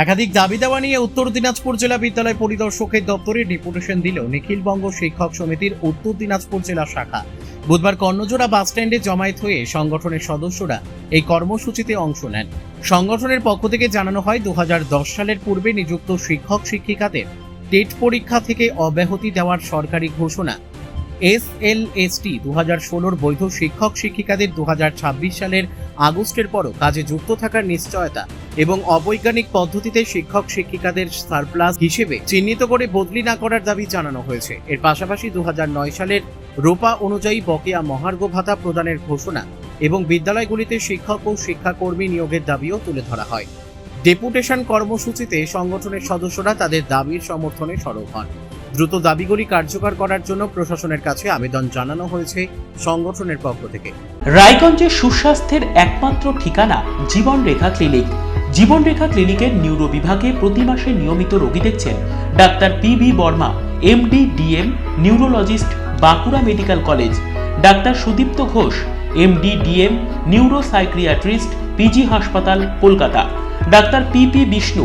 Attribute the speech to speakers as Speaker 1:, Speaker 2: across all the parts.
Speaker 1: একাধিক দাবি দেওয়া নিয়ে উত্তর দিনাজপুর জেলা বিদ্যালয় পরিদর্শকের দপ্তরে ডেপুটেশন দিল নিখিলবঙ্গ শিক্ষক সমিতির উত্তর দিনাজপুর জেলা শাখা। বুধবার কর্ণজোড়া বাসস্ট্যান্ডে জমায়েত হয়ে সংগঠনের সদস্যরা এই কর্মসূচিতে অংশ নেন। সংগঠনের পক্ষ থেকে জানানো হয়, 2010 সালের পূর্বে নিযুক্ত শিক্ষক শিক্ষিকাদের টেট পরীক্ষা থেকে অব্যাহতি দেওয়ার সরকারি ঘোষণা, SLST 2016 বৈধ শিক্ষক শিক্ষিকাদের 2026 সালের আগস্টের পরও কাজে যুক্ত থাকার নিশ্চয়তা এবং অবৈজ্ঞানিক পদ্ধতিতে শিক্ষক শিক্ষিকাদের সারপ্লাস হিসেবে চিহ্নিত করে বদলি না করার দাবি জানানো হয়েছে। এর পাশাপাশি 2009 সালের রোপা অনুযায়ী বকেয়া মহার্ঘ ভাতা প্রদানের ঘোষণা এবং বিদ্যালয়গুলিতে শিক্ষক ও শিক্ষাকর্মী নিয়োগের দাবিও তুলে ধরা হয়। ডেপুটেশন কর্মসূচিতে সংগঠনের সদস্যরা তাদের দাবির সমর্থনে সরব হন। দ্রুত দাবিগুলি কার্যকর করার জন্য প্রশাসনের কাছে আবেদন জানানো হয়েছে সংগঠনের পক্ষ থেকে।
Speaker 2: রায়গঞ্জের সুস্বাস্থ্যের একমাত্র ঠিকানা জীবনরেখা ক্লিনিক। জীবনরেখা ক্লিনিকের নিউরো বিভাগে প্রতি মাসে নিয়মিত রোগী দেখছেন doctor PV Barma, MD DM, neurologist, Bankura medical college; doctor Sudipta Ghosh, MD DM, neuro psychiatrist, PG হাসপাতাল, Kolkata; doctor PP Bishnu,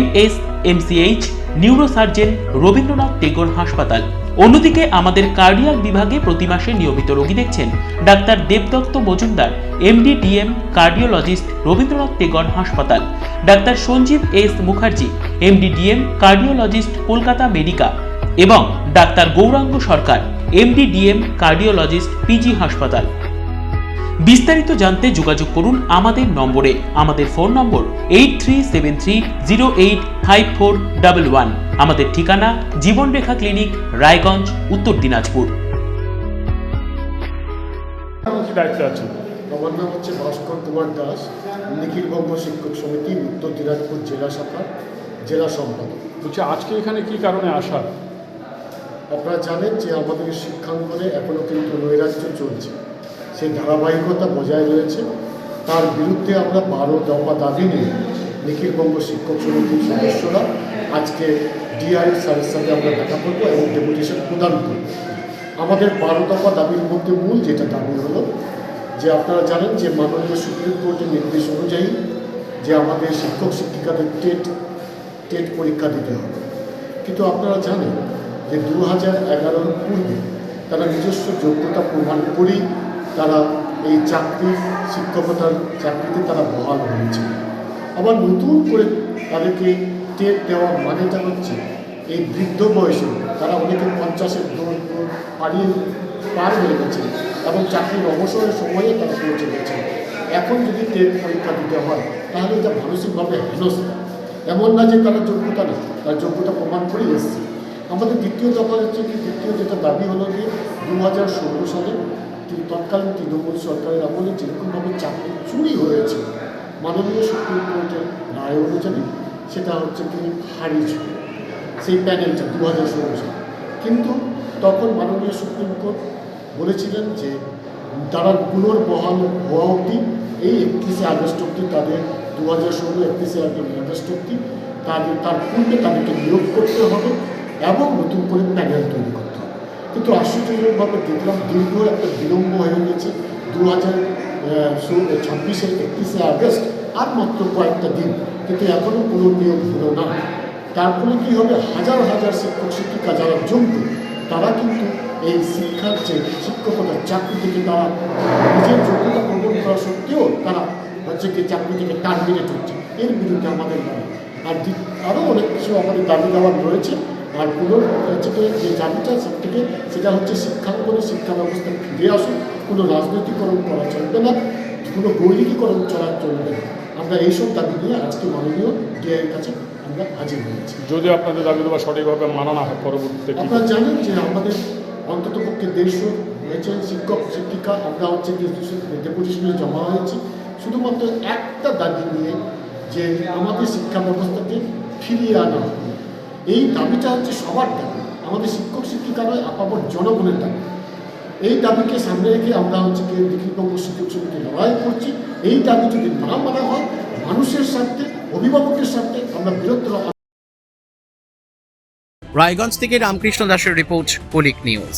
Speaker 2: MS MCH, neurosurgeon, Rabindranath Tagore হাসপাতাল। অন্যদিকে আমাদের কার্ডিয়াক বিভাগে প্রতি মাসে নিয়মিত রোগী দেখছেন doctor Debdutta Majumdar, MD DM, cardiologist, Rabindranath Tagore হাসপাতাল; doctor Sanjeev S Mukherjee, MD DM, cardiologist, Kolkata Medica; এবং doctor Gouranga Sarkar, MD DM, cardiologist, PG হাসপাতাল। বিস্তারিত জানতে যোগাযোগ করুন আমাদের নম্বরে। আমাদের ফোন নম্বর 8373085411। আমাদের ঠিকানা জীবনরেখা ক্লিনিক, রায়গঞ্জ, উত্তর দিনাজপুর।
Speaker 3: আমার নাম হচ্ছে ভাস্কর কুমার দাস, নিখিলবঙ্গ শিক্ষক সমিতি উত্তর দিনাজপুর জেলা শাখার জেলা সম্পাদক।
Speaker 4: বলছি, আজকে এখানে কি কারণে আসা?
Speaker 3: আপনারা জানেন যে আমাদের শিক্ষাঙ্গনে এখনও কিন্তু নৈরাজ্য চলছে, সেই ধারাবাহিকতা বজায় রয়েছে। তার বিরুদ্ধে আমরা 12 দফা দাবি নিয়ে নিখিলবঙ্গ শিক্ষক সমিতির সদস্যরা আজকে ডিআই স্যারের সাথে আমরা দেখা করবো এবং ডেপুটেশন প্রদান করব। আমাদের 12 দফা দাবির মধ্যে মূল যেটা দাবি হলো যে আপনারা জানেন যে মাননীয় সুপ্রিম কোর্টের নির্দেশ অনুযায়ী যে আমাদের শিক্ষক শিক্ষিকাদের টেট পরীক্ষা দিতে হবে, কিন্তু আপনারা জানেন যে 2011 পূর্বে তারা নিজস্ব যোগ্যতা প্রমাণ করেই তারা এই শিক্ষকতার চাকরিতে তারা বহাল হয়েছে। আবার নতুন করে তাদেরকে টেট দেওয়া মানেটা হচ্ছে এই বৃদ্ধ বয়সে তারা অনেকে 50-এর দৌড় পার হয়ে গেছে এবং চাকরির অবসরের সময়ে তারা পৌঁছে গেছে। এখন যদি টেট পরীক্ষা দিতে হয় তাহলে এটা মানসিকভাবে হেনস্থা। এমন না যে তারা যোগ্যতা না, তার যোগ্যতা প্রমাণ করে এসছে। আমাদের দ্বিতীয় দফা হচ্ছে কি, দ্বিতীয় যেটা দাবি হলো যে 2016 সালে তৎকালীন তৃণমূল সরকারের আমলে যেরকমভাবে চাকরি চুরি হয়েছে, মাননীয় সুপ্রিম কোর্টের রায় অনুযায়ী সেটা হচ্ছে কি খারিজ হয় সেই প্যানেলটা 2016 সালে। কিন্তু তখন মাননীয় সুপ্রিম কোর্ট বলেছিলেন যে তারা পুনর্বহাল হওয়া অবধি এই 31শে আগস্ট অবধি তাদের 2016 31শে আগস্ট অবধি তার পূর্বে তাদেরকে নিয়োগ করতে হবে এবং নতুন করে প্যানেল তৈরি করতে হবে। কিন্তু আশ্চর্যজনকভাবে দেখলাম দীর্ঘ একটা বিলম্ব হয়ে গেছে। 2026-এর 31শে আগস্ট আর মাত্র কয়েকটা দিন, কিন্তু এখনও কোনো নিয়োগ হলো না। তার ফলে কী হবে, হাজার হাজার শিক্ষক শিক্ষিকা যারা যোগ্য তারা কিন্তু এই শিক্ষার যে শিক্ষকতার চাকরি থেকে তারা নিজের যোগ্যতা প্রমাণ করা সত্ত্বেও তারা হচ্ছে কি চাকরি থেকে টার্মিনেট হচ্ছে। এর বিরুদ্ধে আমাদের দাবি, আর আরও অনেক কিছু আমাদের দাবি দেওয়ার রয়েছে। আর হচ্ছে যে দাবিটা সব থেকে সেটা হচ্ছে শিক্ষাঙ্গনে শিক্ষা ব্যবস্থা ফিরে আসুন, কোনো রাজনৈতিকরণ করা চলবে না, কোনো গৈরিকীকরণ চলা চলবে না। আমরা এইসব দাবি নিয়ে আজকে মাননীয় ডিআইয়ের কাছে আমরা হাজির হয়েছি।
Speaker 4: যদি আপনাদের দাবি দেওয়া সঠিকভাবে মানা না হয় পরবর্তীতে
Speaker 3: আপনারা জানেন যে আমাদের অন্ততপক্ষে 150 হয়েছে শিক্ষক শিক্ষিকা, আমরা হচ্ছে যে ডেপুটেশনে জমা হয়েছি শুধুমাত্র একটা দাবি নিয়ে যে আমাদের শিক্ষা ব্যবস্থাকে ফিরিয়ে আনা হবে। এই দাবিটা হচ্ছে সবার দাবি, আমাদের শিক্ষক শিক্ষিকারা আপামর জনগণের দাবি। এই দাবিকে সামনে রেখে আমরা হচ্ছে কি নিখিলবঙ্গ শিক্ষক সমিতি লড়াই করছি। এই দাবি যদি না মানা হয়, মানুষের স্বার্থে, অভিভাবকের স্বার্থে আমরা বৃহত্তর।
Speaker 1: রায়গঞ্জ থেকে রামকৃষ্ণ দাসের রিপোর্ট, কলিক নিউজ।